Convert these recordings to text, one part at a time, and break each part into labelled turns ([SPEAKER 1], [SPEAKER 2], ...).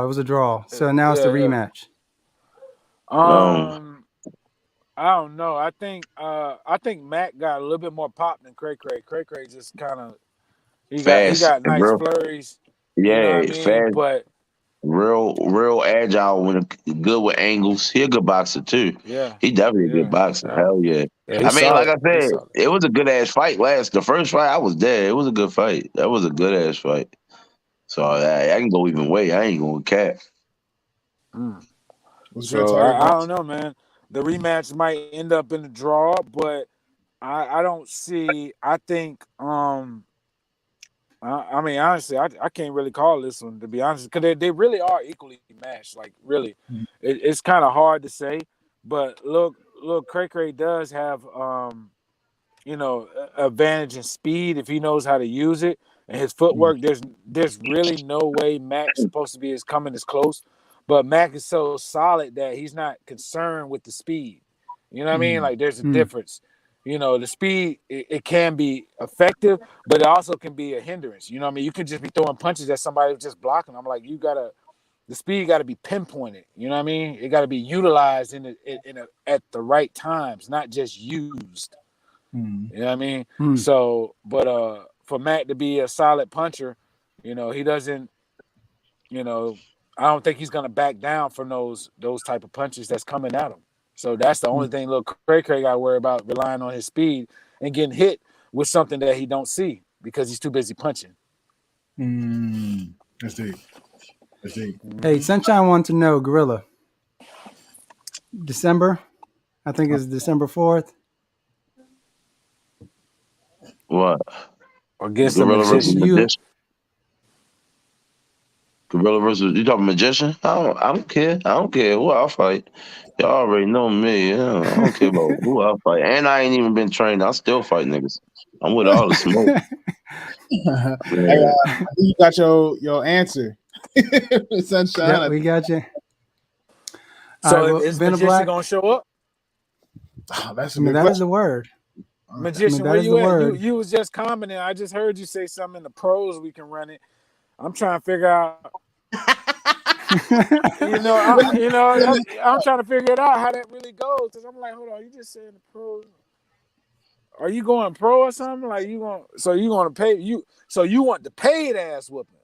[SPEAKER 1] It was a draw. So now it's the
[SPEAKER 2] Yeah.
[SPEAKER 1] rematch.
[SPEAKER 3] Um,
[SPEAKER 2] I don't know. I think Mac got a little bit more pop than Cray Cray. Cray Cray just kind of he
[SPEAKER 3] fast
[SPEAKER 2] got
[SPEAKER 3] and
[SPEAKER 2] nice
[SPEAKER 3] real.
[SPEAKER 2] flurries. You know what I
[SPEAKER 3] Yeah,
[SPEAKER 2] mean?
[SPEAKER 3] fast,
[SPEAKER 2] But
[SPEAKER 3] real agile when good with angles. He a good boxer too.
[SPEAKER 2] yeah,
[SPEAKER 3] He definitely a good
[SPEAKER 2] yeah,
[SPEAKER 3] boxer.
[SPEAKER 2] yeah,
[SPEAKER 3] Hell yeah.
[SPEAKER 2] yeah.
[SPEAKER 3] I
[SPEAKER 2] He's
[SPEAKER 3] mean, like
[SPEAKER 2] solid.
[SPEAKER 3] I
[SPEAKER 2] He's
[SPEAKER 3] said,
[SPEAKER 2] solid.
[SPEAKER 3] it was a good ass fight. The first fight I was there. It was a good fight. That was a good ass fight. So I can go even way. I ain't going cap.
[SPEAKER 2] Mm.
[SPEAKER 4] What's your
[SPEAKER 2] So
[SPEAKER 4] target
[SPEAKER 2] I don't
[SPEAKER 4] box?
[SPEAKER 2] know, man. The rematch might end up in the draw, but I don't see. I think I mean, honestly, I can't really call this one to be honest, because they really are equally matched. Like, really, it's kind of hard to say. But look, Cray Cray does have advantage in speed if he knows how to use it, and his footwork. There's really no way Mac's supposed to be as coming as close, but Mac is so solid that he's not concerned with the speed. You know what I mean? Like, there's a difference. The speed, it can be effective, but it also can be a hindrance. You know what I mean? You can just be throwing punches at somebody who's just blocking. I'm like, the speed got to be pinpointed. You know what I mean? It got to be utilized at the right times, not just used. You know what I mean? So, but for Mac to be a solid puncher, he doesn't. You know, I don't think he's gonna back down from those type of punches that's coming at him. So that's the only thing little Cray Cray got to worry about, relying on his speed and getting hit with something that he don't see because he's too busy punching.
[SPEAKER 4] That's deep. That's deep.
[SPEAKER 1] Hey, Sunshine wanted to know, Gorilla, December, I think it's December 4th.
[SPEAKER 3] What?
[SPEAKER 2] Against the
[SPEAKER 3] Gorilla versus
[SPEAKER 2] magician.
[SPEAKER 1] You,
[SPEAKER 3] magician. Gorilla versus you talking magician? I don't care. I don't care who I fight. Y'all already know me. Yeah, I don't care about who I fight. And I ain't even been trained. I still fight niggas. I'm with all the smoke.
[SPEAKER 4] Hey,
[SPEAKER 3] Yeah.
[SPEAKER 4] I think you got your answer,
[SPEAKER 1] yeah,
[SPEAKER 4] Sunshine.
[SPEAKER 1] we got you. All right,
[SPEAKER 2] So
[SPEAKER 1] well,
[SPEAKER 2] is
[SPEAKER 1] Venom
[SPEAKER 2] magician
[SPEAKER 1] Black,
[SPEAKER 2] gonna show up?
[SPEAKER 4] That's
[SPEAKER 1] I
[SPEAKER 4] a
[SPEAKER 1] mean,
[SPEAKER 4] good
[SPEAKER 1] that is
[SPEAKER 4] question.
[SPEAKER 1] the word. I mean,
[SPEAKER 2] Magician,
[SPEAKER 1] that
[SPEAKER 2] where
[SPEAKER 1] is
[SPEAKER 2] you
[SPEAKER 1] the
[SPEAKER 2] at? You
[SPEAKER 1] word.
[SPEAKER 2] you was just commenting. I just heard you say something in the pros. We can run it. I'm trying to figure out. I'm trying to figure it out how that really goes. Cause I'm like, hold on, you just said the pros. Are you going pro or something? Like you going? So you going to pay you? So you want the paid ass whooping?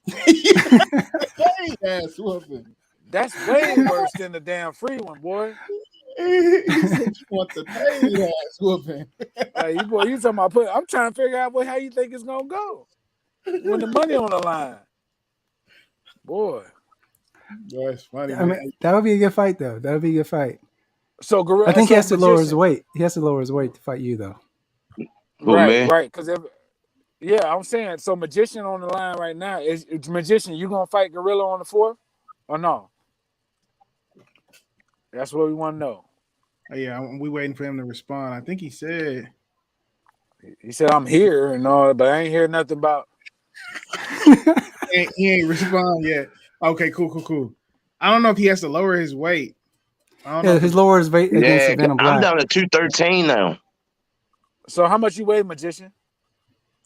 [SPEAKER 4] Hey, ass whooping.
[SPEAKER 2] That's way worse than the damn free one, boy.
[SPEAKER 4] He said you want the paid ass whooping.
[SPEAKER 2] Like you talking about put? I'm trying to figure out how you think it's gonna go when the money on the line, boy.
[SPEAKER 4] That's funny,
[SPEAKER 1] I mean,
[SPEAKER 4] man.
[SPEAKER 1] that would be a good fight, though. That would be a good fight.
[SPEAKER 2] So
[SPEAKER 1] I
[SPEAKER 2] gorilla,
[SPEAKER 1] think he
[SPEAKER 2] so
[SPEAKER 1] has to lower his
[SPEAKER 2] magician,
[SPEAKER 1] weight. He has to lower his weight to fight you, though.
[SPEAKER 3] Who
[SPEAKER 2] right,
[SPEAKER 3] me?
[SPEAKER 2] right. Because yeah, I'm saying so. Magician on the line right now is magician. You gonna fight gorilla on the 4th or no? That's what we want to know.
[SPEAKER 4] Oh, yeah, we waiting for him to respond. I think he said
[SPEAKER 2] He said I'm here and all, but I ain't hear nothing about.
[SPEAKER 4] he ain't respond yet. Okay, cool. I don't know if he has to lower his weight. I don't know
[SPEAKER 1] Yeah,
[SPEAKER 4] if
[SPEAKER 1] his
[SPEAKER 4] it's
[SPEAKER 1] lower his weight against
[SPEAKER 3] Yeah,
[SPEAKER 1] Venom
[SPEAKER 3] I'm
[SPEAKER 1] Black.
[SPEAKER 3] down to 213 now.
[SPEAKER 2] So how much you weigh, magician?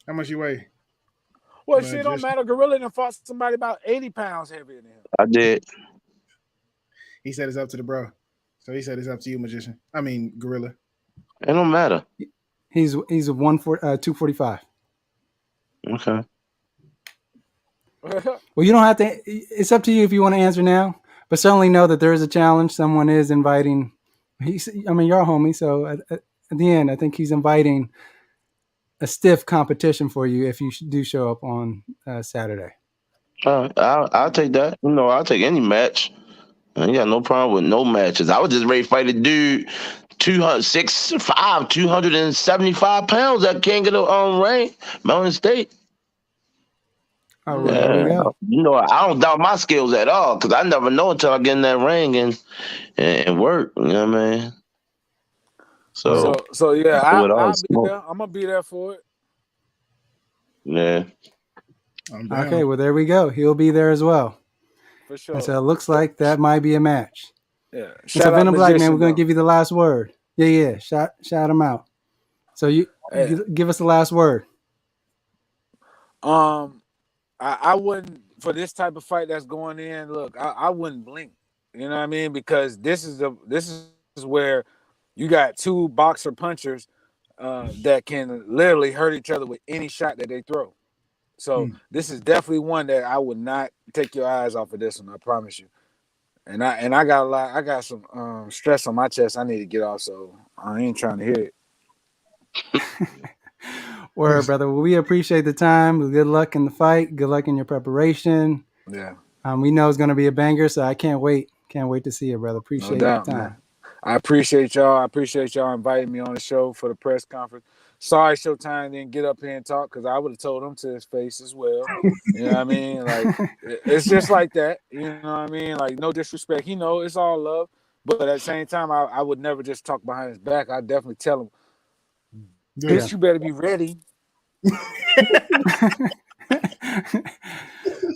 [SPEAKER 4] how much you weigh.
[SPEAKER 2] Well,
[SPEAKER 4] But
[SPEAKER 2] shit don't
[SPEAKER 4] just
[SPEAKER 2] matter. Gorilla done fought somebody about 80 pounds heavier than him.
[SPEAKER 3] I did.
[SPEAKER 4] he said it's up to the bro. So he said it's up to you, magician. I mean, gorilla.
[SPEAKER 3] It don't matter.
[SPEAKER 1] He's a 245.
[SPEAKER 3] Okay.
[SPEAKER 1] Well, you don't have to. It's up to you if you want to answer now. But certainly know that there is a challenge. Someone is inviting. I mean, you're a homie, so at the end, I think he's inviting a stiff competition for you if you do show up on Saturday.
[SPEAKER 3] All right. I'll take that. I'll take any match. I ain't got no problem with no matches. I was just ready to fight a dude 275, 275 pounds that can't get a rank. Mountain State.
[SPEAKER 1] Oh, well, there we
[SPEAKER 3] Yeah.
[SPEAKER 1] go.
[SPEAKER 3] I don't doubt my skills at all because I never know until I get in that ring and work. You know what I mean?
[SPEAKER 1] Word.
[SPEAKER 3] So
[SPEAKER 2] so yeah,
[SPEAKER 3] I would
[SPEAKER 2] I'll
[SPEAKER 3] always
[SPEAKER 2] be
[SPEAKER 3] smoke.
[SPEAKER 2] there. I'm gonna be there for it.
[SPEAKER 3] Yeah.
[SPEAKER 4] I'm
[SPEAKER 1] Okay,
[SPEAKER 4] down.
[SPEAKER 1] well, there we go. He'll be there as well.
[SPEAKER 2] For
[SPEAKER 1] And
[SPEAKER 2] sure.
[SPEAKER 1] so it looks like that might be a match.
[SPEAKER 2] Yeah.
[SPEAKER 1] And so
[SPEAKER 2] Shout out
[SPEAKER 1] Venom Black, man, we're
[SPEAKER 2] magician
[SPEAKER 1] going to
[SPEAKER 2] though.
[SPEAKER 1] give you the last word. Yeah. Shout him out. So you
[SPEAKER 2] Hey,
[SPEAKER 1] give us the last word.
[SPEAKER 2] um, I wouldn't for this type of fight that's going in, look, I wouldn't blink. You know what I mean? Because this is where you got two boxer punchers that can literally hurt each other with any shot that they throw. So this is definitely one that I would not take your eyes off of this one. I promise you. And I got a lot. I got some stress on my chest. I need to get off. So I ain't trying to hear it.
[SPEAKER 1] Word, brother. Well, we appreciate the time. Good luck in the fight. Good luck in your preparation.
[SPEAKER 2] Yeah,
[SPEAKER 1] We know it's going to be a banger, so I can't wait. Can't wait to see it, brother.
[SPEAKER 2] no
[SPEAKER 1] Appreciate the
[SPEAKER 2] doubt,
[SPEAKER 1] time.
[SPEAKER 2] man. I appreciate y'all. I appreciate y'all inviting me on the show for the press conference. Sorry, Showtime didn't get up here and talk because I would have told him to his face as well. You know what I mean? Like it's just like that. You know what I mean? Like no disrespect. He know it's all love, but at the same time, I would never just talk behind his back. I definitely tell him, bitch, you better be ready.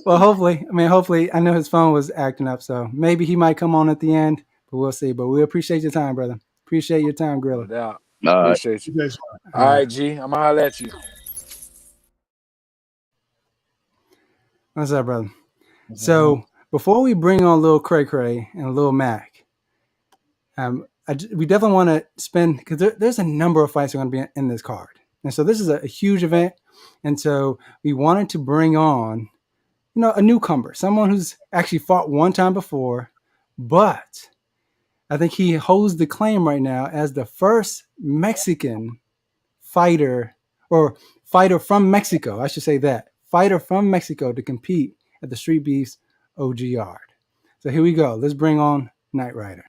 [SPEAKER 1] Well, hopefully, I know his phone was acting up, so maybe he might come on at the end, but we'll see. But we appreciate your time, brother. Appreciate your time,
[SPEAKER 2] No
[SPEAKER 1] Gorilla.
[SPEAKER 2] doubt.
[SPEAKER 3] All right.
[SPEAKER 2] Appreciate you. All right, G. I'm gonna holler at you.
[SPEAKER 1] What's up, brother? So before we bring on Lil Cray and Lil Mac, we definitely want to spend because there's a number of fights that are going to be in this card, and so this is a huge event, and so we wanted to bring on, a newcomer, someone who's actually fought one time before, but I think he holds the claim right now as the first Mexican fighter or fighter from Mexico. I should say that fighter from Mexico to compete at the Streetbeefs OG Yard. So here we go. Let's bring on Knight Rider.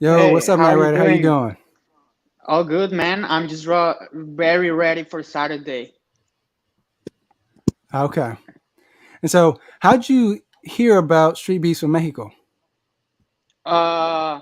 [SPEAKER 1] Yo,
[SPEAKER 5] Hey,
[SPEAKER 1] what's up,
[SPEAKER 5] how
[SPEAKER 1] Knight
[SPEAKER 5] are you
[SPEAKER 1] Rider? How you
[SPEAKER 5] doing?
[SPEAKER 1] doing?
[SPEAKER 5] All good, man. I'm just very ready for Saturday.
[SPEAKER 1] Okay. And so, how'd you hear about Street Beefs from Mexico?
[SPEAKER 5] Uh,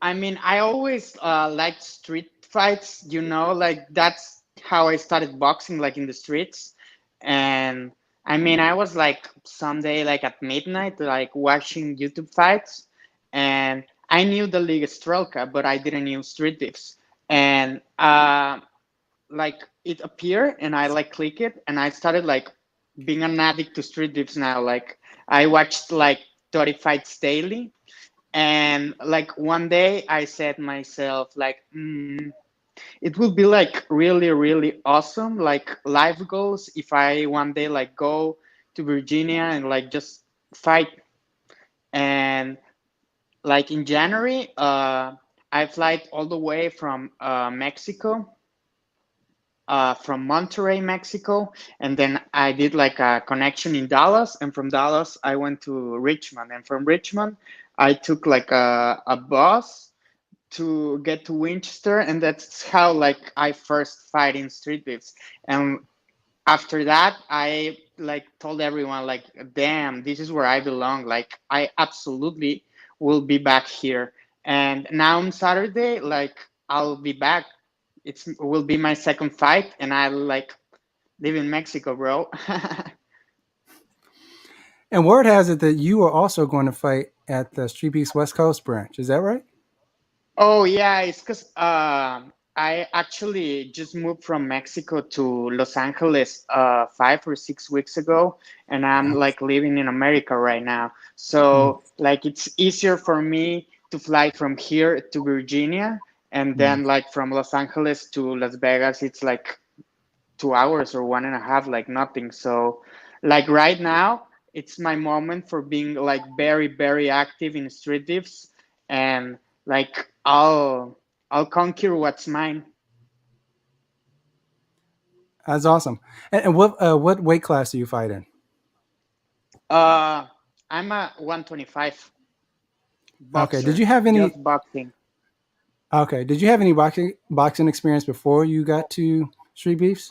[SPEAKER 5] I mean, I always liked street fights, like that's how I started boxing, like in the streets. And I mean, I was like someday, like at midnight, like watching YouTube fights, and I knew the Liga Strelka, but I didn't know Street Beefs. And like it appeared and I like click it and I started like being an addict to Street Beefs now. Like I watched like 30 fights daily, and like one day I said myself like it would be like really really awesome like life goals if I one day like go to Virginia and like just fight. And like in January I flight all the way from Mexico, from Monterrey, Mexico, and then I did like a connection in Dallas, and from Dallas I went to Richmond, and from Richmond I took like a bus to get to Winchester, and that's how like I first fight in Street Beefs. And after that I like told everyone like, damn, this is where I belong. Like I absolutely will be back here. And now on Saturday, like I'll be back. It will be my second fight, and I like live in Mexico, bro.
[SPEAKER 1] And word has it that you are also going to fight at the Street Beefs West Coast branch. Is that right?
[SPEAKER 5] Oh yeah, it's because I actually just moved from Mexico to Los Angeles 5 or 6 weeks ago, and I'm like living in America right now. So like it's easier for me to fly from here to Virginia, and then like from Los Angeles to Las Vegas, it's like 2 hours or one and a half, like nothing. So like right now, it's my moment for being like very very active in Street Beefs, and like I'll conquer what's mine.
[SPEAKER 1] That's awesome. And what weight class do you fight in?
[SPEAKER 5] Uh, I'm a 125
[SPEAKER 1] Okay. Did
[SPEAKER 5] boxer,
[SPEAKER 1] you have any?
[SPEAKER 5] just boxing.
[SPEAKER 1] Okay. Did you have any boxing experience before you got to Street Beefs?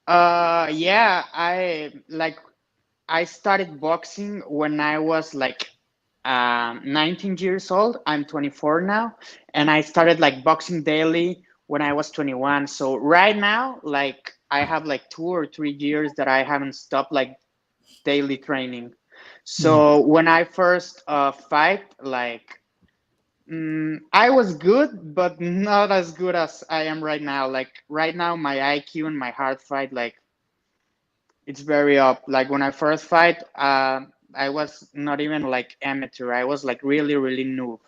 [SPEAKER 5] Yeah, I started boxing when I was like 19 years old. I'm 24 now, and I started like boxing daily when I was 21. So right now, like I have like 2 or 3 years that I haven't stopped like daily training. So when I first fight, like I was good, but not as good as I am right now. Like right now, my IQ and my heart fight, like it's very up. Like when I first fight, I was not even like amateur. I was like really, really noob,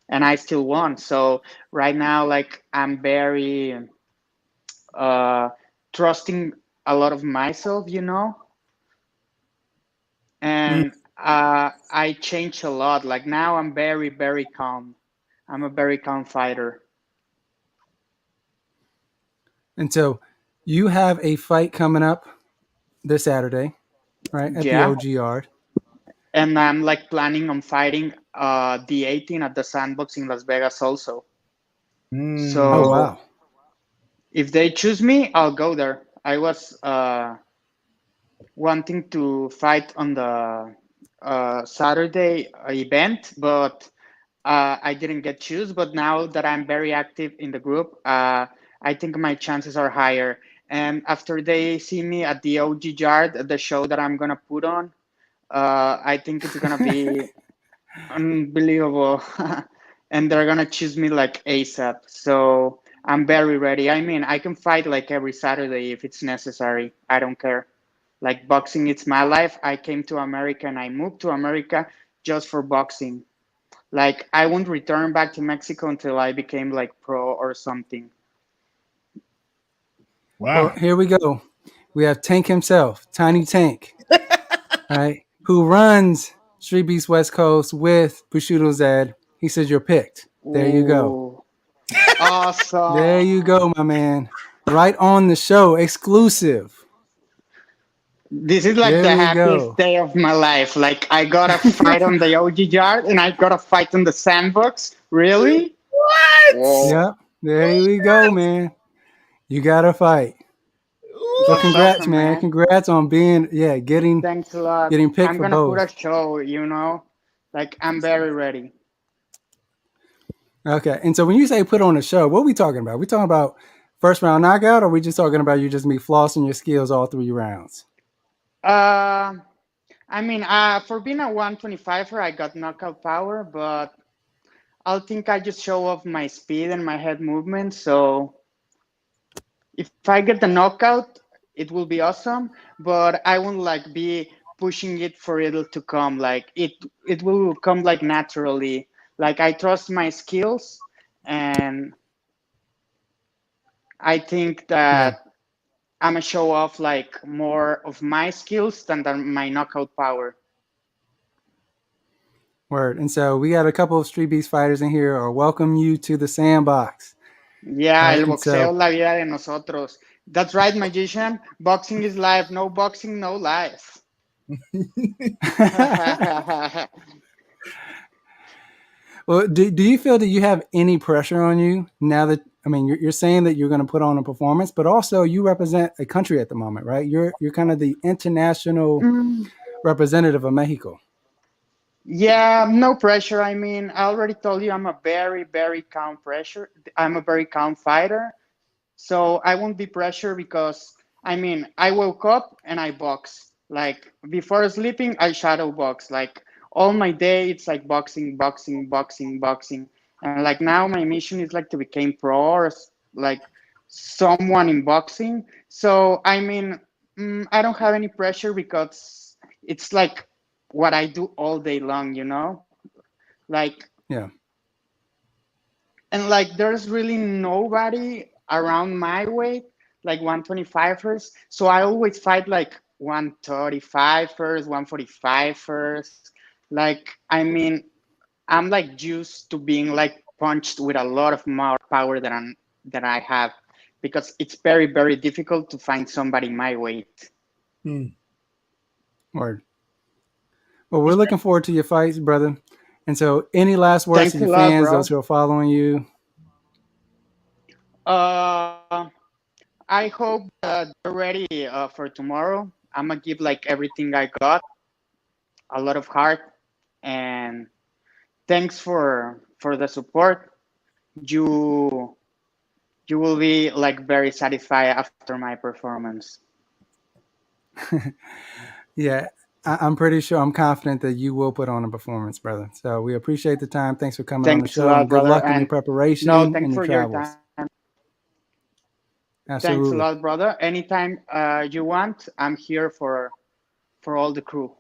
[SPEAKER 5] and I still won. So right now, like I'm very uh, trusting a lot of myself,
[SPEAKER 4] Mm.
[SPEAKER 5] and I change a lot. Like now, I'm very, very calm. I'm a very calm fighter.
[SPEAKER 1] And so you have a fight coming up this Saturday, right, at the
[SPEAKER 5] Yeah,
[SPEAKER 1] OG Yard.
[SPEAKER 5] and I'm like planning on fighting the 18 at the Sandbox in Las Vegas also.
[SPEAKER 1] Oh,
[SPEAKER 4] Mm.
[SPEAKER 5] So
[SPEAKER 1] wow.
[SPEAKER 5] if they choose me, I'll go there. I was wanting to fight on the Saturday event, but I didn't get choose. But now that I'm very active in the group, I think my chances are higher. And after they see me at the OG Yard, the show that I'm gonna put on, I think it's gonna be unbelievable. And they're gonna choose me like ASAP. So I'm very ready. I mean, I can fight like every Saturday if it's necessary. I don't care. Like boxing, it's my life. I came to America and I moved to America just for boxing. Like I won't return back to Mexico until I became like pro or something.
[SPEAKER 1] Well,
[SPEAKER 4] Wow.
[SPEAKER 1] here we go. We have Tank himself, Tiny Tank, right, who runs Street Beast West Coast with Bushido Zed. He says you're picked. There you go.
[SPEAKER 5] Ooh,
[SPEAKER 1] There you
[SPEAKER 5] awesome.
[SPEAKER 1] go, my man. Right on the show, exclusive.
[SPEAKER 5] This is like
[SPEAKER 1] There
[SPEAKER 5] the
[SPEAKER 1] we
[SPEAKER 5] happiest
[SPEAKER 1] go.
[SPEAKER 5] day of my life. Like I got a fight on the OG yard and I got a fight on the sandbox. Really?
[SPEAKER 4] What?
[SPEAKER 5] Whoa.
[SPEAKER 1] Yep. There we go, man. You got to fight. Well,
[SPEAKER 5] That's
[SPEAKER 4] What?
[SPEAKER 1] congrats,
[SPEAKER 5] awesome,
[SPEAKER 1] man.
[SPEAKER 5] man.
[SPEAKER 1] Congrats on being
[SPEAKER 5] Thanks a lot.
[SPEAKER 1] getting picked
[SPEAKER 5] I'm
[SPEAKER 1] for
[SPEAKER 5] gonna put a
[SPEAKER 1] both.
[SPEAKER 5] show. Like I'm very ready.
[SPEAKER 1] Okay. And so when you say put on a show, what are we talking about? We talking about first round knockout, or we just talking about you just me flossing your skills all 3 rounds?
[SPEAKER 5] Uh, I mean, for being a 125er, I got knockout power, but I'll think I just show off my speed and my head movement. So if I get the knockout, it will be awesome, but I won't like be pushing it for it to come. Like it will come like naturally. Like I trust my skills, and I think
[SPEAKER 1] Yeah.
[SPEAKER 5] that I'm gonna show off like more of my skills than my knockout power.
[SPEAKER 1] Word. And so we got a couple of Street Beast fighters in here or welcome you to the sandbox.
[SPEAKER 5] Yeah,
[SPEAKER 1] Right.
[SPEAKER 5] el
[SPEAKER 1] And
[SPEAKER 5] boxeo
[SPEAKER 1] so
[SPEAKER 5] es la vida de nosotros. That's right, magician. Boxing is life. No boxing, no life.
[SPEAKER 1] well, do you feel that you have any pressure on you now that I mean you're saying that you're going to put on a performance, but also you represent a country at the moment, right? You're kind of the international
[SPEAKER 5] Mm,
[SPEAKER 1] representative of Mexico.
[SPEAKER 5] yeah, no pressure. I mean, I already told you I'm a very, very calm pressure. I'm a very calm fighter. So I won't be pressured because I mean, I woke up and I box. Like before sleeping, I shadow box. Like all my day, it's like boxing, boxing, boxing, boxing. And like now, my mission is like to become pro or like someone in boxing. So I mean, I don't have any pressure because it's like what I do all day long. Like
[SPEAKER 1] Yeah.
[SPEAKER 5] and like there's really nobody around my weight like 125ers, so I always fight like 135ers, 145ers. Like I mean, I'm like used to being like punched with a lot of more power than I have, because it's very, very difficult to find somebody my weight.
[SPEAKER 4] Hmm.
[SPEAKER 1] Word. Well, we're looking forward to your fights, brother. And so, any last words to
[SPEAKER 5] Thanks a
[SPEAKER 1] your
[SPEAKER 5] lot,
[SPEAKER 1] fans, those
[SPEAKER 5] bro.
[SPEAKER 1] who are following you?
[SPEAKER 5] uh I hope that they're ready for tomorrow. I'm gonna give like everything I got, a lot of heart, and thanks for the support. You you will be like very satisfied after my performance.
[SPEAKER 1] Yeah, I'm pretty sure, I'm confident that you will put on a performance, brother. So we appreciate the time. Thanks for coming on the
[SPEAKER 5] Thanks a
[SPEAKER 1] show,
[SPEAKER 5] lot,
[SPEAKER 1] and good
[SPEAKER 5] brother.
[SPEAKER 1] luck in your
[SPEAKER 5] And no,
[SPEAKER 1] preparation and
[SPEAKER 5] thanks
[SPEAKER 1] your
[SPEAKER 5] for your
[SPEAKER 1] travels.
[SPEAKER 5] time. Thanks a
[SPEAKER 1] Absolutely.
[SPEAKER 5] lot, brother. Anytime you want, I'm here for all the crew.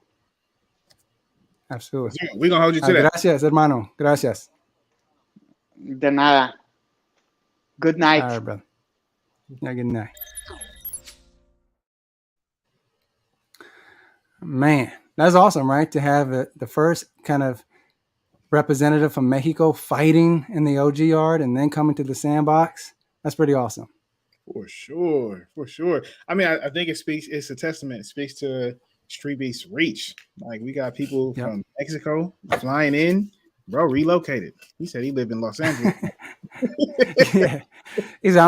[SPEAKER 1] Absolutely.
[SPEAKER 4] We're gonna hold you to that.
[SPEAKER 1] Gracias, hermano. Gracias.
[SPEAKER 5] De nada. Good
[SPEAKER 1] All
[SPEAKER 5] night.
[SPEAKER 1] right, brother. Yeah, good night. Man, that's awesome, right? To have the first kind of representative from Mexico fighting in the OG yard and then coming to the sandbox. That's pretty awesome.
[SPEAKER 4] For sure, for sure. I mean, I think it's a testament. It speaks to Streetbeefs' reach. Like, we got people from Mexico flying in. Bro, relocated. He said he lived in Los Angeles.
[SPEAKER 1] Yeah.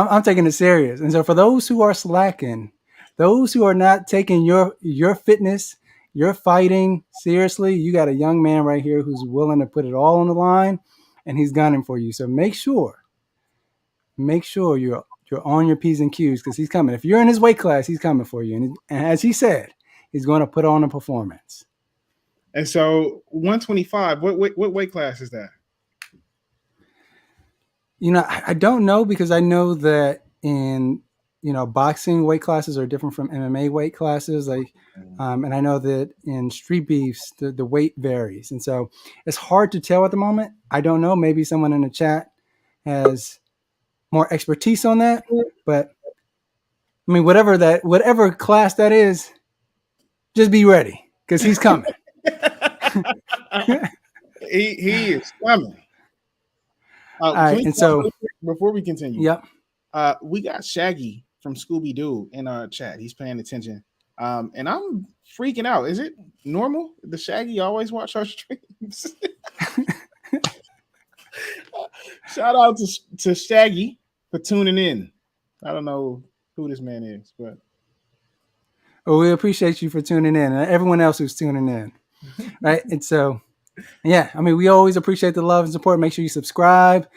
[SPEAKER 1] I'm taking it serious. And so for those who are slacking, those who are not taking your fitness, your fighting seriously, you got a young man right here who's willing to put it all on the line, and he's gunning for you. So make sure you're on your P's and Q's, because he's coming. If you're in his weight class, he's coming for you. And as he said, he's going to put on a performance.
[SPEAKER 4] And so 125, what weight class is that?
[SPEAKER 1] I don't know, because I know that in boxing weight classes are different from MMA weight classes. Like, and I know that in Streetbeefs the weight varies, and so it's hard to tell at the moment. I don't know. Maybe someone in the chat has more expertise on that. But I mean, whatever class that is, just be ready, because he's coming.
[SPEAKER 4] he is coming.
[SPEAKER 1] All right, and so
[SPEAKER 4] before we continue,
[SPEAKER 1] yep,
[SPEAKER 4] we got Shaggy from Scooby Doo in our chat. He's paying attention, and I'm freaking out. Is it normal? Does Shaggy always watch our streams? Shout out to Shaggy for tuning in. I don't know who this man is, but
[SPEAKER 1] we appreciate you for tuning in, and everyone else who's tuning in. Right, and so. Yeah, I mean, we always appreciate the love and support. Make sure you subscribe,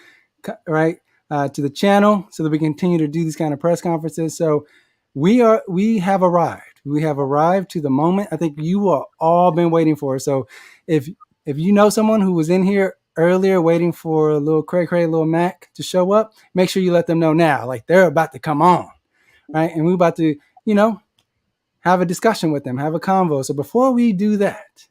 [SPEAKER 1] right, to the channel, so that we continue to do these kind of press conferences. So we have arrived. We have arrived to the moment I think you are all been waiting for. So if you know someone who was in here earlier waiting for a little Cray, little Mac to show up, make sure you let them know now. Like, they're about to come on, right? And we're about to, have a discussion with them, have a convo. So before we do that,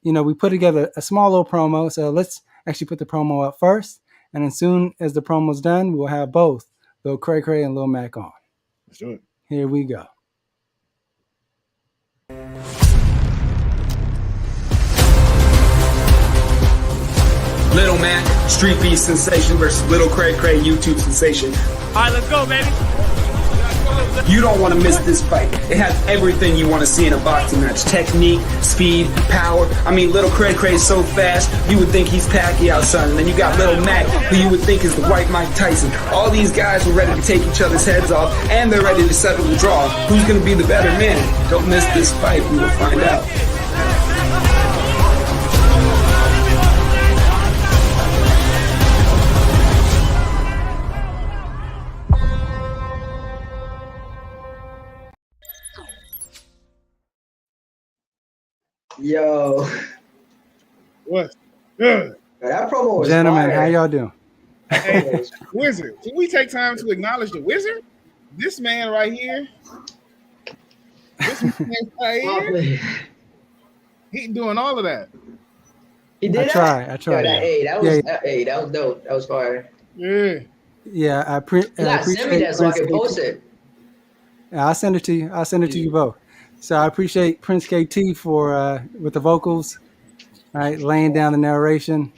[SPEAKER 1] we put together a small little promo. So let's actually put the promo up first. And as soon as the promo's done, we'll have both Lil Cray and Lil Mac on.
[SPEAKER 4] Let's do it.
[SPEAKER 1] Here we go.
[SPEAKER 6] Little Mac, Streetbeefs sensation versus Little Cray YouTube sensation.
[SPEAKER 7] All right, let's go, baby.
[SPEAKER 6] You don't want to miss this fight. It has everything you want to see in a boxing match. Technique, speed, power. I mean, Little Cray is so fast, you would think he's Pacquiao, son. And then you got Little Mac, who you would think is the white Mike Tyson. All these guys are ready to take each other's heads off, and they're ready to settle the draw. Who's going to be the better man? Don't miss this fight. We will find out.
[SPEAKER 8] Yo.
[SPEAKER 4] What? Good.
[SPEAKER 8] That promo was
[SPEAKER 1] Gentlemen,
[SPEAKER 8] fire.
[SPEAKER 1] how y'all doing?
[SPEAKER 4] Hey, Wizard, can we take time to acknowledge the Wizard? This man right here. This man right here. He doing all of that.
[SPEAKER 8] He did.
[SPEAKER 1] I try.
[SPEAKER 8] That was dope. That was fire.
[SPEAKER 4] Yeah.
[SPEAKER 1] Yeah, I appreciate
[SPEAKER 8] send me that so I can post it.
[SPEAKER 1] Yeah, I'll send it to you. I'll send it to you both. So I appreciate Prince KT for with the vocals, right, laying down the narration.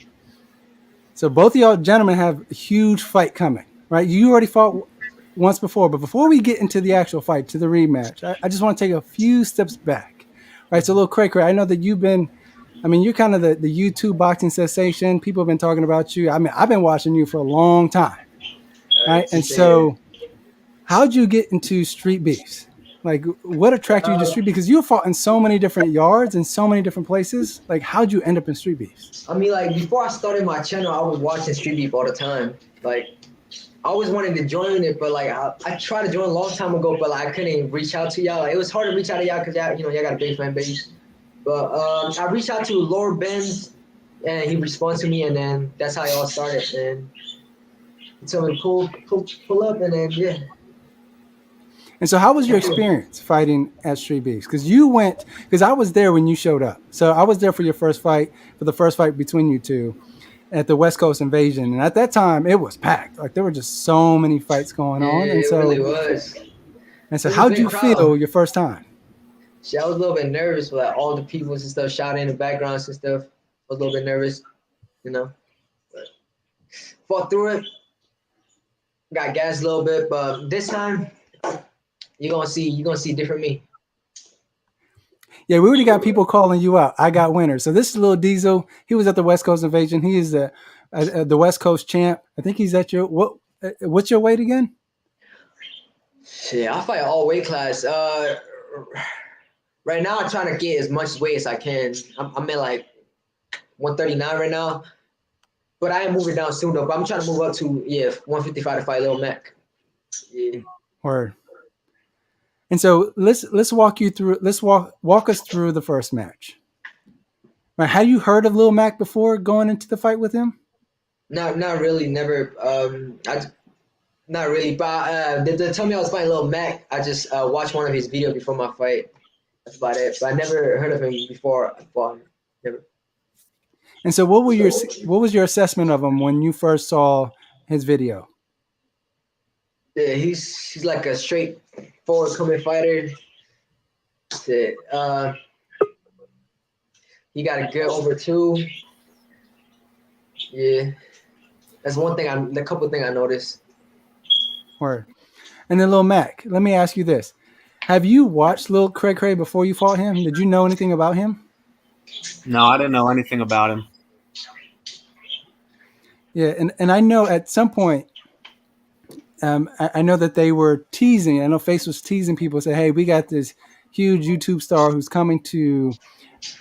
[SPEAKER 1] So both of y'all gentlemen have a huge fight coming, right? You already fought once before, but before we get into the actual fight, to the rematch, I just want to take a few steps back, right? So, Lil Cray, I know that you're kind of the YouTube boxing sensation. People have been talking about you. I mean, I've been watching you for a long time, right? And so, how'd you get into Streetbeefs? Like, what attracted you to Street? Because you fought in so many different yards and so many different places. Like, how'd you end up in Streetbeefs?
[SPEAKER 8] I mean, like, before I started my channel, I was watching Streetbeef all the time. Like, always wanted to join it, but like I tried to join a long time ago, but like I couldn't reach out to y'all. Like, it was hard to reach out to y'all because y'all, y'all got a big fan base. But I reached out to Lord Benz, and he responded to me, and then that's how it all started. And he told me to pull up, and then yeah.
[SPEAKER 1] And so, how was your experience fighting at Street Beefs? Because I was there when you showed up. So I was there for the first fight between you two at the West Coast Invasion. And at that time, it was packed. Like there were just so many fights going on. And
[SPEAKER 8] It
[SPEAKER 1] so,
[SPEAKER 8] really was.
[SPEAKER 1] And so, how'd you feel your first time?
[SPEAKER 8] See, I was a little bit nervous, but like, all the people and stuff shouting in the backgrounds and stuff. I was a little bit nervous, But fought through it. Got gassed a little bit, but this time you're gonna see different me.
[SPEAKER 1] Yeah, we already got people calling you out. I got winners. So this is Lil Diesel. He was at the West Coast Invasion. He is the West Coast champ. I think he's at your what's your weight again?
[SPEAKER 8] Yeah, I fight all weight class. Right now I'm trying to get as much weight as I can. I'm at like 139 right now, but I am moving down soon though. But I'm trying to move up to 155 to fight Lil Mac. Yeah.
[SPEAKER 1] Word. And so let's walk you through. Let's walk us through the first match. Right, had you heard of Lil Mac before going into the fight with him?
[SPEAKER 8] Not really. Never. Not really. But they told me I was fighting Lil Mac. I just watched one of his videos before my fight. That's about it. But I never heard of him before I fought him. Never.
[SPEAKER 1] And so, what was your assessment of him when you first saw his video?
[SPEAKER 8] Yeah, he's like a straightforward coming fighter. He got a good over two. Yeah, that's one thing. A couple things I noticed.
[SPEAKER 1] Word. And then Lil Mac, let me ask you this: have you watched Lil Cray before you fought him? Did you know anything about him?
[SPEAKER 7] No, I didn't know anything about him.
[SPEAKER 1] Yeah, and I know at some point, I know that they were teasing. I know Face was teasing people, say, "Hey, we got this huge YouTube star who's coming to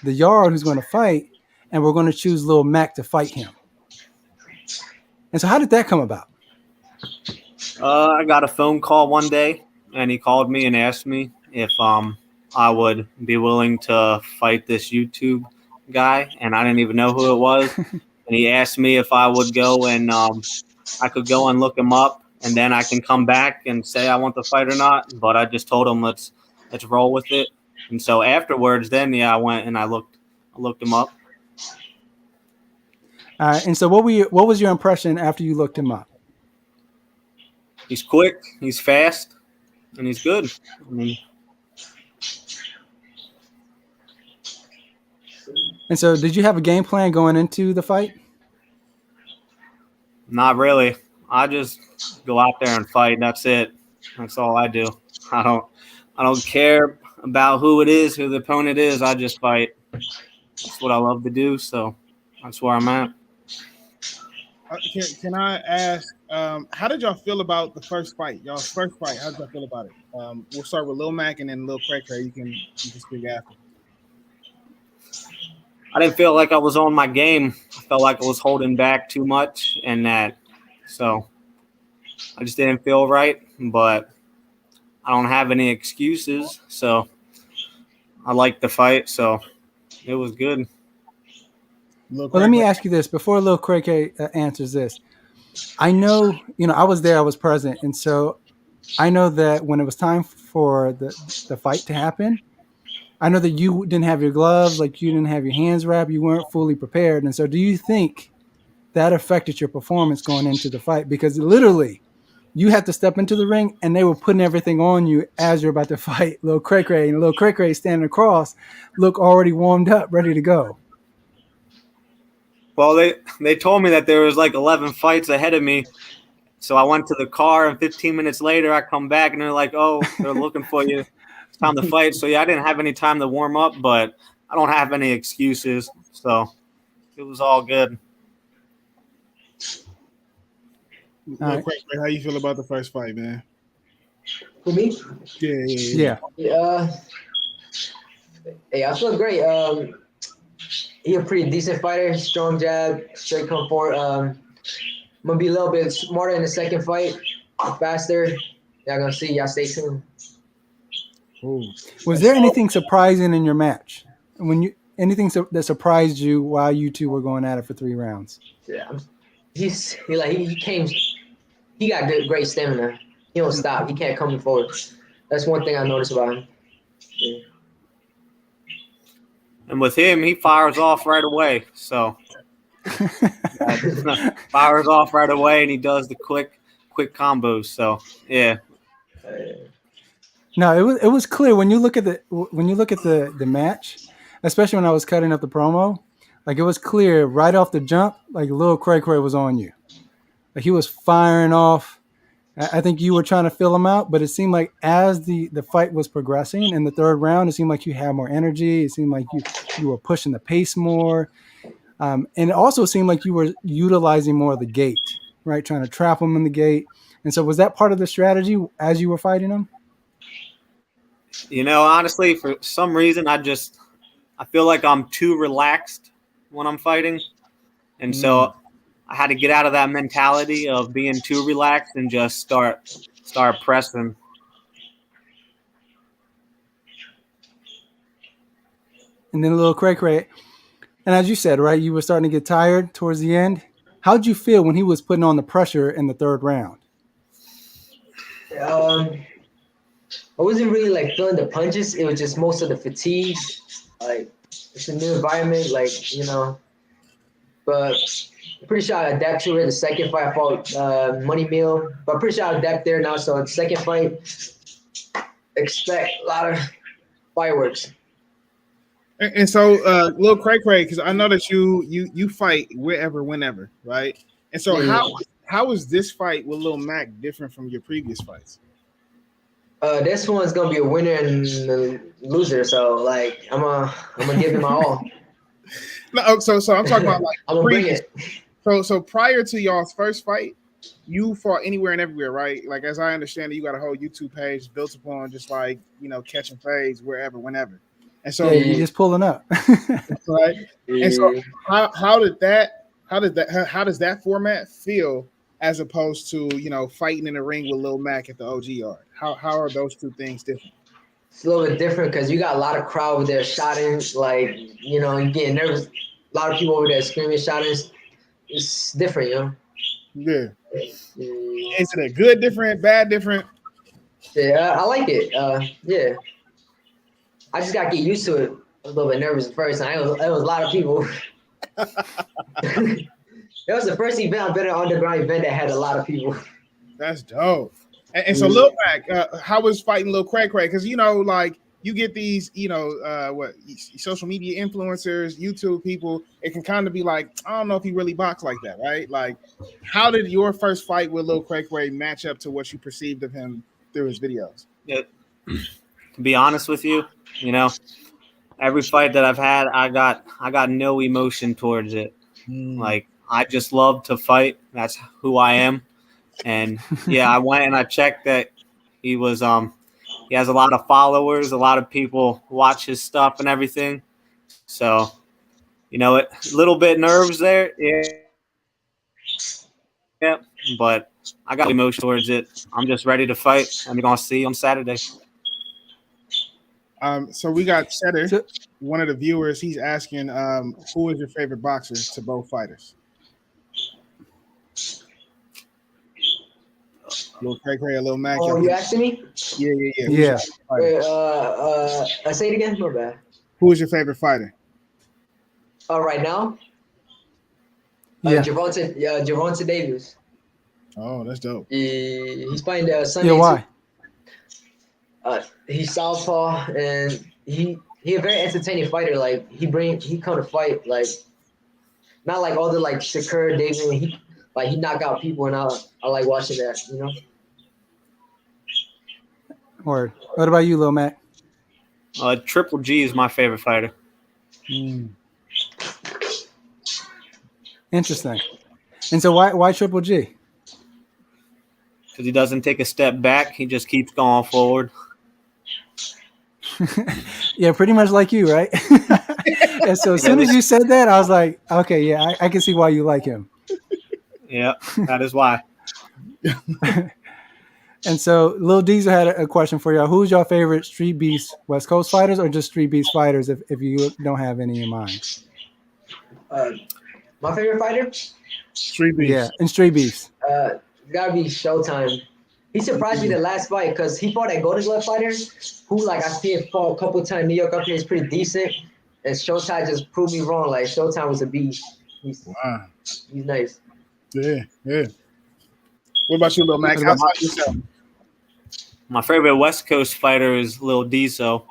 [SPEAKER 1] the yard, who's going to fight, and we're going to choose Lil Mac to fight him." And so, how did that come about?
[SPEAKER 7] I got a phone call one day, and he called me and asked me if I would be willing to fight this YouTube guy, and I didn't even know who it was. And he asked me if I would go and I could go and look him up, and then I can come back and say I want the fight or not. But I just told him let's roll with it. And so afterwards, then I went and I looked him up.
[SPEAKER 1] And so, what was your impression after you looked him up?
[SPEAKER 7] He's quick, he's fast, and he's good. I mean,
[SPEAKER 1] and so, did you have a game plan going into the fight?
[SPEAKER 7] not really. I just go out there and fight. That's it. That's all I do. I don't care about who it is, who the opponent is. I just fight. That's what I love to do. So that's where I'm at.
[SPEAKER 4] Can I ask, how did y'all feel about the first fight? Y'all's first fight. How did y'all feel about it? We'll start with Lil Mac and then Lil Cray. You can speak after.
[SPEAKER 7] I didn't feel like I was on my game. I felt like I was holding back too much, so I just didn't feel right. But I don't have any excuses, so I liked the fight. So it was good.
[SPEAKER 1] Well, let me ask you this before Lil Cray answers this. I know, I was there, I was present. And so I know that when it was time for the fight to happen, I know that you didn't have your gloves, like you didn't have your hands wrapped, you weren't fully prepared. And so do you think that affected your performance going into the fight? Because literally you had to step into the ring and they were putting everything on you as you're about to fight Lil Cray, and Lil Cray standing across, look already warmed up, ready to go.
[SPEAKER 7] Well, they told me that there was like 11 fights ahead of me. So I went to the car, and 15 minutes later, I come back, and they're like, oh, they're looking for you. It's time to fight. So, yeah, I didn't have any time to warm up, but I don't have any excuses. So it was all good.
[SPEAKER 4] Right. How you feel about the first fight, man?
[SPEAKER 8] For me?
[SPEAKER 1] Yeah.
[SPEAKER 8] Hey, I feel great. He's a pretty decent fighter, strong jab, straight come forward. gonna be a little bit smarter in the second fight, faster. Y'all gonna see. Y'all stay tuned.
[SPEAKER 4] Ooh.
[SPEAKER 1] Was there anything surprising in your match? That surprised you while you two were going at it for 3 rounds?
[SPEAKER 8] Yeah, he came. He got great stamina. He don't stop. He can't come forward. That's one thing I noticed about him. Yeah.
[SPEAKER 7] And with him, he fires off right away. So fires off right away, and he does the quick combos. So yeah.
[SPEAKER 1] No, it was clear when you look at the match, especially when I was cutting up the promo. Like, it was clear right off the jump. Like, little Cray was on you. Like, he was firing off. I think you were trying to fill him out, but it seemed like as the fight was progressing in the 3rd round, it seemed like you had more energy. It seemed like you were pushing the pace more. And it also seemed like you were utilizing more of the gate, right? Trying to trap him in the gate. And so was that part of the strategy as you were fighting him?
[SPEAKER 7] You know, honestly, for some reason, I feel like I'm too relaxed when I'm fighting. And so I had to get out of that mentality of being too relaxed and just start pressing.
[SPEAKER 1] And then a little Cray. And as you said, right, you were starting to get tired towards the end. How'd you feel when he was putting on the pressure in the 3rd round?
[SPEAKER 8] I wasn't really like feeling the punches. It was just most of the fatigue. Like, it's a new environment, like, you know. But I'm pretty sure I adapt to it. The second fight I fought Money Meal, but I'm pretty sure I adapt there now. So the second fight, expect a lot of fireworks.
[SPEAKER 4] And so, Lil Cray, because I know that you fight wherever, whenever, right? And so, how is this fight with Lil Mac different from your previous fights?
[SPEAKER 8] This one's gonna be a winner and a loser. So, like, I'm gonna give it my all.
[SPEAKER 4] No, so I'm talking about like
[SPEAKER 8] I'm gonna bring it.
[SPEAKER 4] So prior to y'all's first fight, you fought anywhere and everywhere, right? Like, as I understand it, you got a whole YouTube page built upon just like, you know, catching plays wherever, whenever. And so
[SPEAKER 1] you're just pulling up.
[SPEAKER 4] Right. And so how does that format feel as opposed to, you know, fighting in the ring with Lil Mac at the OG yard? How are those two things different?
[SPEAKER 8] It's a little bit different because you got a lot of crowd over there shouting, like, you know, and getting nervous. A lot of people over there screaming, shouting. It's different, you know.
[SPEAKER 4] Yeah. Is it a good different, bad different?
[SPEAKER 8] Yeah, I like it. Yeah. I just got to get used to it. I was a little bit nervous at first. It was a lot of people. It was the first event I've been an underground event that had a lot of people.
[SPEAKER 4] That's dope. And so, Lil Mac, how was fighting Lil Cray? Because, you know, like, you get these, you know, social media influencers, YouTube people. It can kind of be like, I don't know if he really boxed like that, right? Like, how did your first fight with Lil Cray match up to what you perceived of him through his videos?
[SPEAKER 7] Yeah. To be honest with you, you know, every fight that I've had, I got no emotion towards it. Like, I just love to fight. That's who I am. And yeah, I went and I checked that he was he has a lot of followers, a lot of people watch his stuff and everything. So, you know, a little bit nerves there. Yeah, but I got emotion towards it. I'm just ready to fight. I'm gonna see you on Saturday.
[SPEAKER 4] So we got Cheddar, one of the viewers. He's asking, who is your favorite boxer to both fighters? Lil Cray or Lil Mac?
[SPEAKER 8] Oh, you asking me?
[SPEAKER 4] Yeah.
[SPEAKER 8] I say it again. No bad.
[SPEAKER 4] Who is your favorite fighter?
[SPEAKER 8] Right now? Gervonta Davis.
[SPEAKER 4] Oh, that's dope.
[SPEAKER 8] He's fighting Sunday.
[SPEAKER 1] Yeah, why?
[SPEAKER 8] He's southpaw and he a very entertaining fighter. Like he come to fight like not like all the like Shakur David. He knock out people and I like watching that. You know.
[SPEAKER 1] Word. What about you, Lil Mac?
[SPEAKER 7] Triple G is my favorite fighter.
[SPEAKER 1] Interesting. And so why Triple G?
[SPEAKER 7] Because he doesn't take a step back. He just keeps going forward.
[SPEAKER 1] Yeah, pretty much like you, right? And so as soon as you said that, I was like, okay, yeah, I can see why you like him.
[SPEAKER 7] Yeah, that is why.
[SPEAKER 1] And so, Lil Diesel had a question for y'all. Who's your favorite Street Beefs West Coast fighters, or just Street Beefs fighters? If you don't have any in mind.
[SPEAKER 8] My favorite fighter?
[SPEAKER 4] Street Beefs.
[SPEAKER 1] Yeah, and Street Beefs.
[SPEAKER 8] Gotta be Showtime. He surprised me the last fight because he fought that Golden Glove fighter who, like, I see him fought a couple times. New York up here is pretty decent. And Showtime just proved me wrong. Like, Showtime was a beast. He's nice.
[SPEAKER 4] Yeah. What about you, Lil Max? How about yourself?
[SPEAKER 7] My favorite West Coast fighter is Lil Diesel,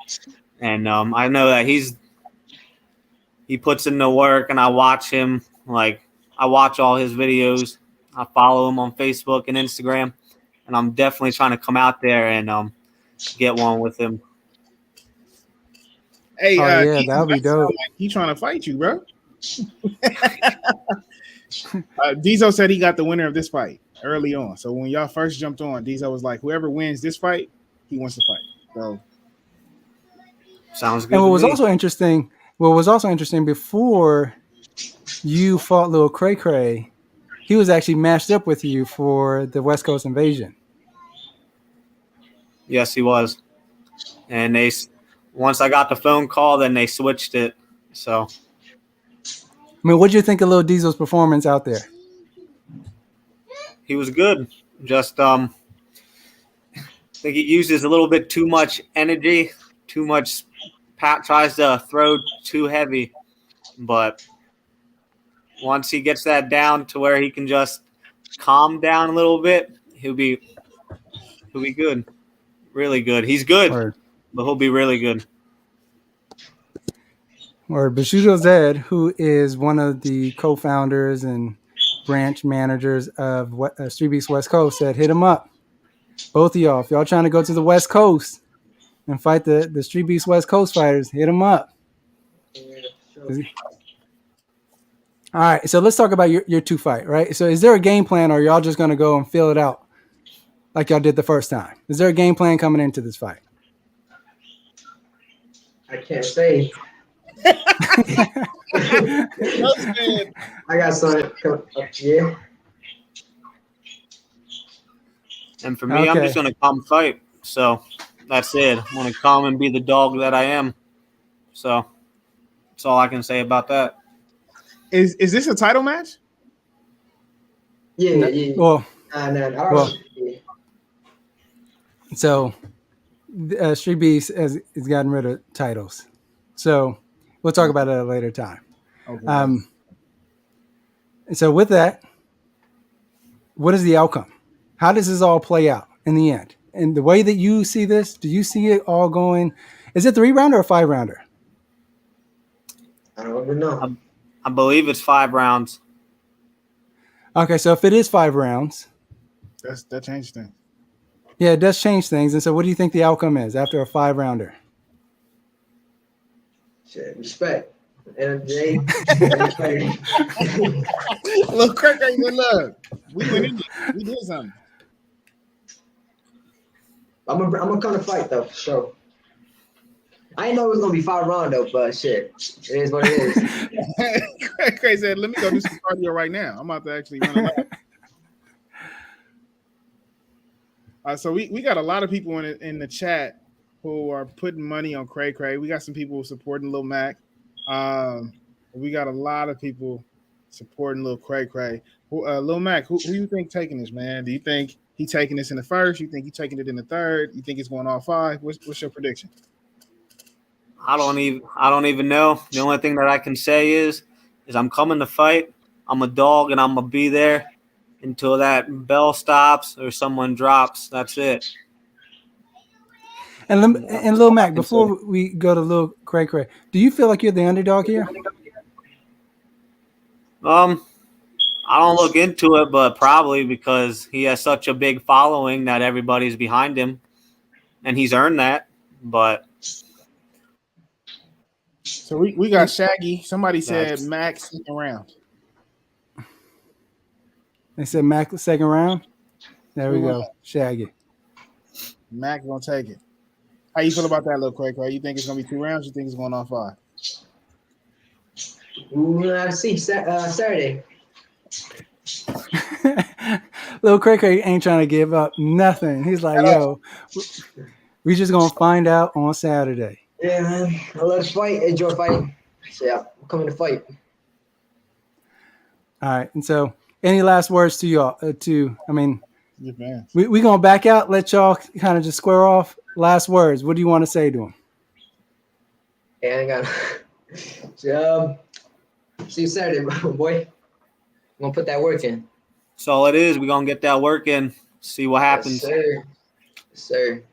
[SPEAKER 7] and I know that he puts in the work, and I watch him. Like, I watch all his videos. I follow him on Facebook and Instagram, and I'm definitely trying to come out there and get one with him.
[SPEAKER 4] Hey,
[SPEAKER 1] yeah, that would be dope.
[SPEAKER 4] Like he trying to fight you, bro. Diesel said he got the winner of this fight early on. So when y'all first jumped on, Diesel was like, whoever wins this fight, he wants to fight. So
[SPEAKER 7] sounds good.
[SPEAKER 1] And what was also interesting before you fought Lil Cray, he was actually matched up with you for the West Coast Invasion.
[SPEAKER 7] Yes, he was. And once I got the phone call, then they switched it. So,
[SPEAKER 1] I mean, what did you think of Lil Diesel's performance out there?
[SPEAKER 7] He was good. Just I think he uses a little bit too much energy, too much. Pat tries to throw too heavy, but once he gets that down to where he can just calm down a little bit, he'll be good, really good. He's good, but he'll be really good.
[SPEAKER 1] Or Bushido Zed, who is one of the co-founders and branch managers of Streetbeefs West Coast, said, hit him up. Both of y'all. If y'all trying to go to the West Coast and fight the Streetbeefs West Coast fighters, hit him up. All right, so let's talk about your two fight, right? So is there a game plan, or are y'all just going to go and fill it out like y'all did the first time? Is there a game plan coming into this fight?
[SPEAKER 8] I can't say. I got some. Yeah.
[SPEAKER 7] And for me, I'm just going to come fight. So that's it. I'm going to come and be the dog that I am. So that's all I can say about that.
[SPEAKER 4] Is this a title match?
[SPEAKER 8] Yeah.
[SPEAKER 1] Well,
[SPEAKER 8] yeah.
[SPEAKER 1] So Street Beefs has gotten rid of titles. So we'll talk about it at a later time. Okay. So with that, what is the outcome? How does this all play out in the end? And the way that you see this, do you see it all going? Is it 3-rounder or 5-rounder?
[SPEAKER 8] I don't even know.
[SPEAKER 7] I believe it's 5 rounds.
[SPEAKER 1] Okay, so if it is 5 rounds,
[SPEAKER 4] that changes things.
[SPEAKER 1] Yeah, it does change things. And so, what do you think the outcome is after a 5-rounder?
[SPEAKER 8] Shit, respect. And
[SPEAKER 4] Look, Craig, look. We went in there. We did something.
[SPEAKER 8] I'm gonna come to fight though, for sure. I didn't know it was gonna be 5 rounds though, but shit, it is what it is.
[SPEAKER 4] Craig said, "Let me go do some cardio right now. I'm about to actually run a lap." So we got a lot of people in the chat who are putting money on Cray. We got some people supporting Lil Mac. We got a lot of people supporting Lil Cray. Lil Mac, who you think taking this, man? Do you think he taking this in the first? You think he taking it in the third? You think it's going all 5? What's your prediction?
[SPEAKER 7] I don't even know. The only thing that I can say is I'm coming to fight. I'm a dog, and I'm gonna be there until that bell stops or someone drops. That's it.
[SPEAKER 1] And Lil Mac, before we go to Lil Cray, do you feel like you're the underdog here?
[SPEAKER 7] I don't look into it, but probably because he has such a big following that everybody's behind him, and he's earned that. But
[SPEAKER 4] so we got Shaggy. Somebody said Max second round.
[SPEAKER 1] They said Mac second round. There we go, Shaggy.
[SPEAKER 4] Mac gonna take it. How you feel about that, Lil Cray? You think it's gonna be 2 rounds? You think it's going on 5?
[SPEAKER 8] We'll see Saturday.
[SPEAKER 1] Little Cray ain't trying to give up nothing. He's like, yo, we just gonna find out on Saturday.
[SPEAKER 8] Yeah, man. I love to fight. Enjoy fighting. So yeah, I'm coming to fight.
[SPEAKER 1] All right. And so, any last words to y'all?
[SPEAKER 4] Good man.
[SPEAKER 1] We gonna back out. Let y'all kind of just square off. Last words. What do you want to say to him?
[SPEAKER 8] Yeah, I got. So, see you Saturday, boy. I'm gonna put that work in.
[SPEAKER 7] That's all it is. We're going to get that work in, see what happens.
[SPEAKER 8] Yes, sir. Yes, sir.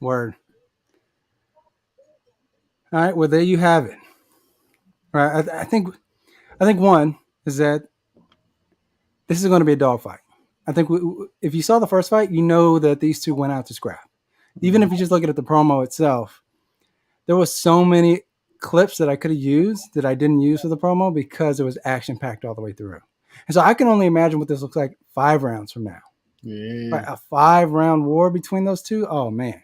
[SPEAKER 1] Word. All right. Well, there you have it. All right. I think one is that this is going to be a dogfight. I think if you saw the first fight, you know that these two went out to scrap. Even if you just look at the promo itself, there was so many clips that I could have used that I didn't use for the promo because it was action packed all the way through. And so I can only imagine what this looks like 5 rounds from now.
[SPEAKER 4] Yeah.
[SPEAKER 1] Right, a 5-round war between those two. Oh man,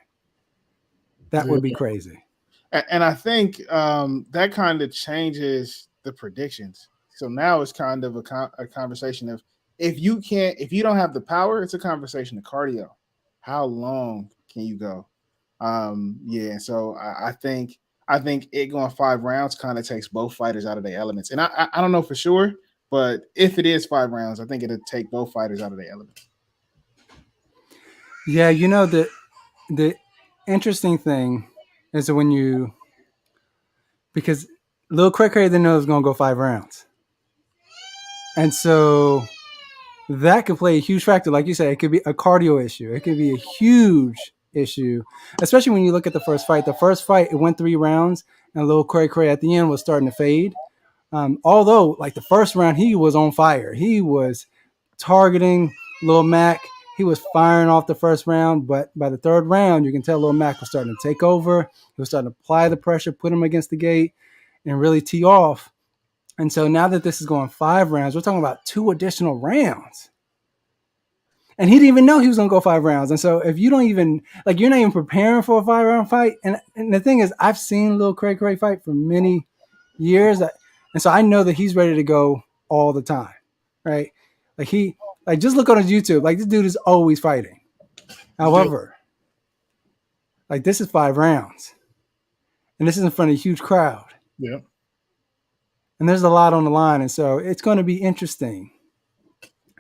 [SPEAKER 1] that would be crazy.
[SPEAKER 4] And I think that kind of changes the predictions. So now it's kind of a conversation of if you don't have the power, it's a conversation of cardio. How long can you go? Yeah. So I think it going 5 rounds kind of takes both fighters out of their elements. And I don't know for sure, but if it is 5 rounds, I think it'll take both fighters out of their elements.
[SPEAKER 1] Yeah, you know the interesting thing is that because Lil Cray didn't know it was going to go 5 rounds. And so that could play a huge factor. Like you said, it could be a cardio issue. It could be a huge issue, especially when you look at the first fight. The first fight, it went 3 rounds, and Lil Cray at the end was starting to fade. Although, like the first round, he was on fire. He was targeting Lil Mac. He was firing off the first round, but by the third round, you can tell Lil Mac was starting to take over. He was starting to apply the pressure, put him against the gate, and really tee off. And so now that this is going 5 rounds, we're talking about 2 additional rounds. And he didn't even know he was going to go 5 rounds. And so if you don't even, like, you're not even preparing for a 5-round fight. And the thing is, I've seen Lil Cray fight for many years. And so I know that he's ready to go all the time, right? Like just look on his YouTube. Like this dude is always fighting. However, like this is 5 rounds. And this is in front of a huge crowd.
[SPEAKER 4] Yeah.
[SPEAKER 1] And there's a lot on the line. And so it's going to be interesting.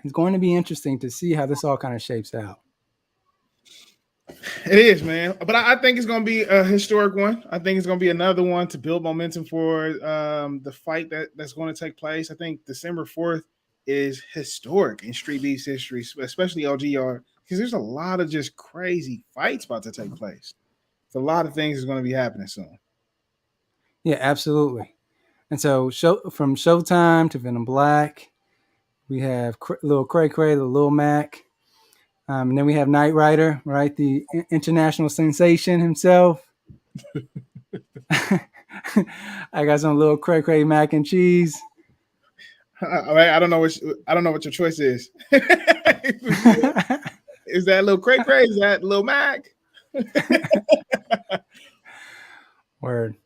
[SPEAKER 1] It's going to be interesting to see how this all kind of shapes out.
[SPEAKER 4] It is, man. But I think it's going to be a historic one. I think it's going to be another one to build momentum for the fight that's going to take place. I think December 4th is historic in Street Beefs history, especially LGR, because there's a lot of just crazy fights about to take place. It's a lot of things is going to be happening soon.
[SPEAKER 1] Yeah, absolutely. And so from Showtime to Venom Black, we have Lil Cray, the Lil Mac. And then we have Knight Rider, right? The international sensation himself. I got some Lil Cray mac and cheese.
[SPEAKER 4] I don't know what your choice is. Is that Lil Cray? Is that Lil Mac?
[SPEAKER 1] Word.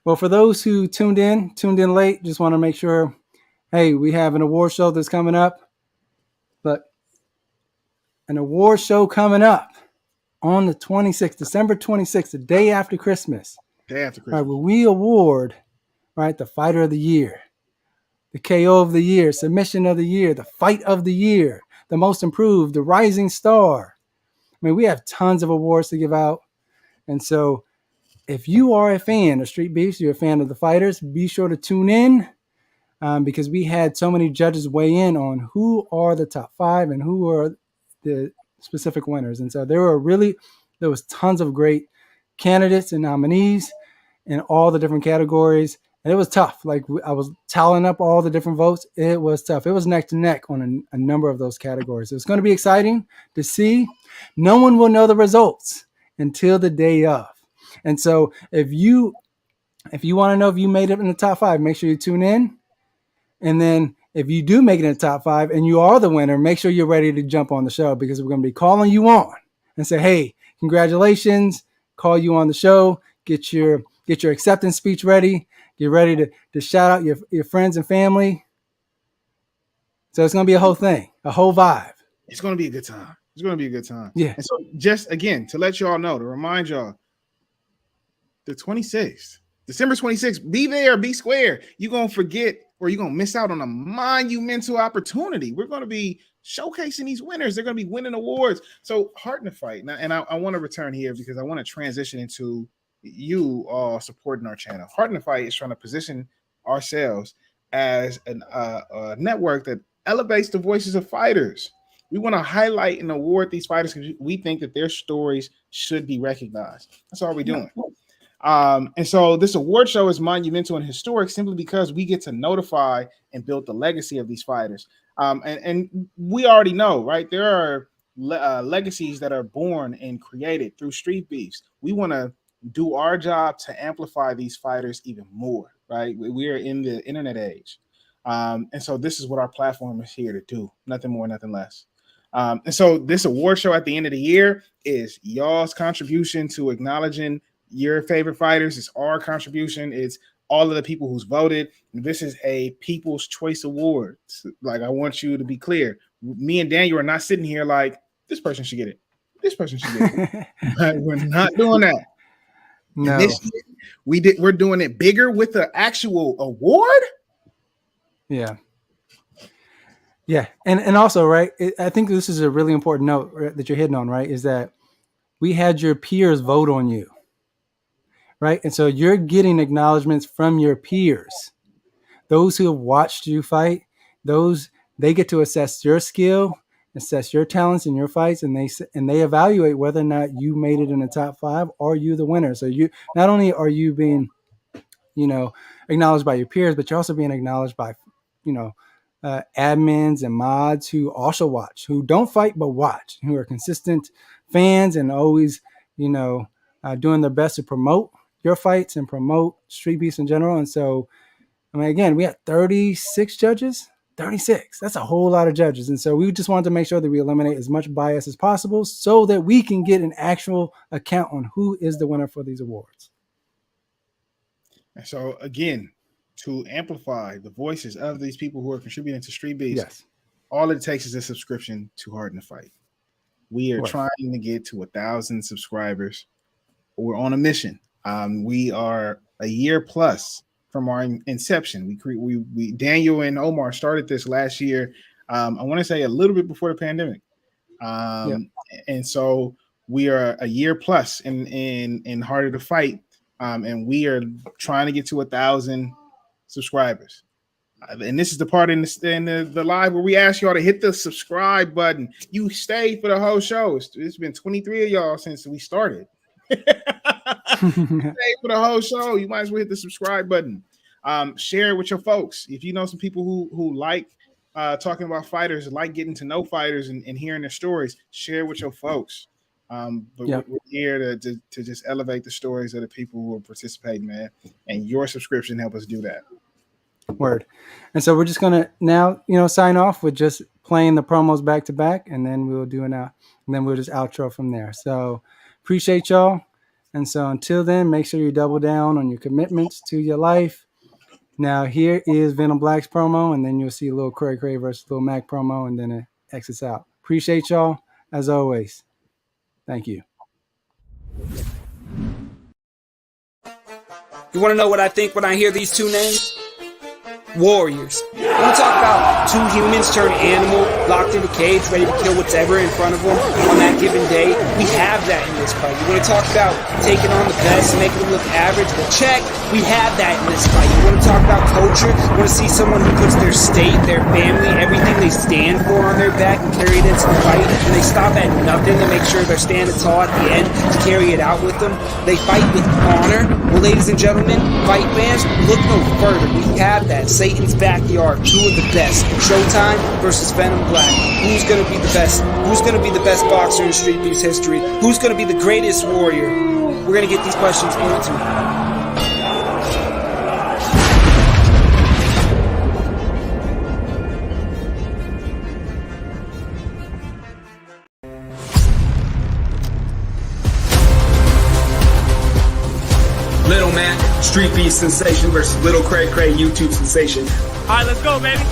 [SPEAKER 1] Well, for those who tuned in late, just want to make sure, hey, we have an award show that's coming up. But an award show coming up on the 26th, December 26th, the day after Christmas.
[SPEAKER 4] Day after Christmas.
[SPEAKER 1] Right, where we award, right, the fighter of the year, the KO of the year, submission of the year, the fight of the year, the most improved, the rising star. I mean, we have tons of awards to give out. And so if you are a fan of Street Beefs, you're a fan of the fighters, be sure to tune in because we had so many judges weigh in on who are the top 5 and who are the specific winners. And so there was tons of great candidates and nominees in all the different categories. And it was tough. Like I was tallying up all the different votes. It was tough. It was neck to neck on a number of those categories. It's going to be exciting to see. No one will know the results until the day of. And so if you want to know if you made it in the top 5, make sure you tune in. And then if you do make it in the top 5 and you are the winner, make sure you're ready to jump on the show because we're going to be calling you on and say, hey, congratulations, call you on the show, get your acceptance speech ready, Get ready to shout out your friends and family. So it's going to be a whole thing, a whole vibe.
[SPEAKER 4] It's going to be a good time. It's going to be a good time.
[SPEAKER 1] Yeah.
[SPEAKER 4] And so just again, to let y'all know, to remind y'all, the 26th, December 26th, be there, be square. You're going to forget or you're going to miss out on a monumental opportunity. We're going to be showcasing these winners. They're going to be winning awards. So Heart in the Fight. Now, and I want to return here because I want to transition into you all supporting our channel. Heart in the Fight is trying to position ourselves as a network that elevates the voices of fighters. We want to highlight and award these fighters because we think that their stories should be recognized. That's all we're doing. And so this award show is monumental and historic simply because we get to notify and build the legacy of these fighters. And we already know, right? There are legacies that are born and created through Street Beefs. We want to do our job to amplify these fighters even more, right? We are in the internet age. And so this is what our platform is here to do. Nothing more, nothing less. And so this award show at the end of the year is y'all's contribution to acknowledging your favorite fighters. It's our contribution. It's all of the people who's voted. This is a People's Choice Award. Like, I want you to be clear. Me and Daniel are not sitting here like, this person should get it. This person should get it. We're not doing that.
[SPEAKER 1] No.
[SPEAKER 4] This year, we're doing it bigger with the actual award.
[SPEAKER 1] Yeah. Yeah. And also, right, I think this is a really important note that you're hitting on, right, is that we had your peers vote on you. Right. And so you're getting acknowledgments from your peers, those who have watched you fight, they get to assess your skill, assess your talents in your fights, and they evaluate whether or not you made it in the top 5 or you the winner. So you not only are you being, acknowledged by your peers, but you're also being acknowledged by, admins and mods who also watch, who don't fight but watch, who are consistent fans and always, doing their best to promote your fights and promote Street Beefs in general. And so, again, we had 36 judges. 36. That's a whole lot of judges. And so we just wanted to make sure that we eliminate as much bias as possible so that we can get an actual account on who is the winner for these awards.
[SPEAKER 4] And so, again, to amplify the voices of these people who are contributing to Street Beefs,
[SPEAKER 1] yes,
[SPEAKER 4] all it takes is a subscription to Heart in the Fight. We are trying to get to 1,000 subscribers. We're on a mission. We are a year plus from our inception. We Daniel and Omar started this last year. I want to say a little bit before the pandemic. And so we are a year plus in Heart of the Fight. And we are trying to get to 1,000 subscribers. And this is the part in the live where we ask y'all to hit the subscribe button. You stayed for the whole show. It's been 23 of y'all since we started. Stay for the whole show. You might as well hit the subscribe button. Share it with your folks. If you know some people who like talking about fighters, like getting to know fighters and hearing their stories, share with your folks. We're here to just elevate the stories of the people who are participating, man. And your subscription help us do that.
[SPEAKER 1] Word. And so we're just gonna now, sign off with just playing the promos back to back, and then we'll do and then we'll just outro from there. So appreciate y'all. And so until then, make sure you double down on your commitments to your life. Now here is Venom Black's promo, and then you'll see a little Cray versus Lil Mac promo, and then it exits out. Appreciate y'all as always. Thank you.
[SPEAKER 6] You want to know what I think when I hear these two names? Warriors. You want to talk about two humans turned animal, locked in a cage, ready to kill whatever in front of them on that given day? We have that in this fight. You want to talk about taking on the best, making them look average? Well, check. We have that in this fight. You want to talk about culture? You want to see someone who puts their state, their family, everything they stand for on their back and carry it into the fight, and they stop at nothing to make sure they're standing tall at the end to carry it out with them? They fight with honor. Well, ladies and gentlemen, fight fans, look no further. We have that. Satan's backyard, two of the best. Showtime versus Venom Black. Who's going to be the best? Who's going to be the best boxer in Street Beefs history? Who's going to be the greatest warrior? We're going to get these questions answered. Little man. Streetbeefs sensation versus Little Cray YouTube sensation.
[SPEAKER 2] All right, let's go, baby.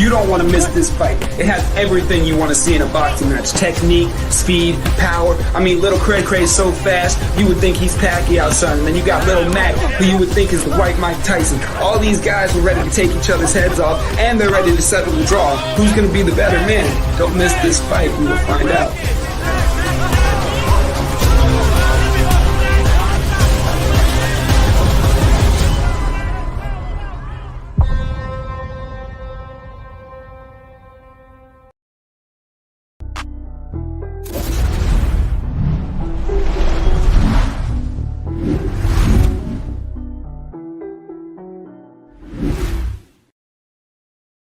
[SPEAKER 6] You don't want to miss this fight. It has everything you want to see in a boxing match. Technique, speed, power. I mean, Little Cray is so fast, you would think he's Pacquiao, son. And then you got Little Mac, who you would think is the white Mike Tyson. All these guys were ready to take each other's heads off, and they're ready to settle the draw. Who's going to be the better man? Don't miss this fight. We will find out.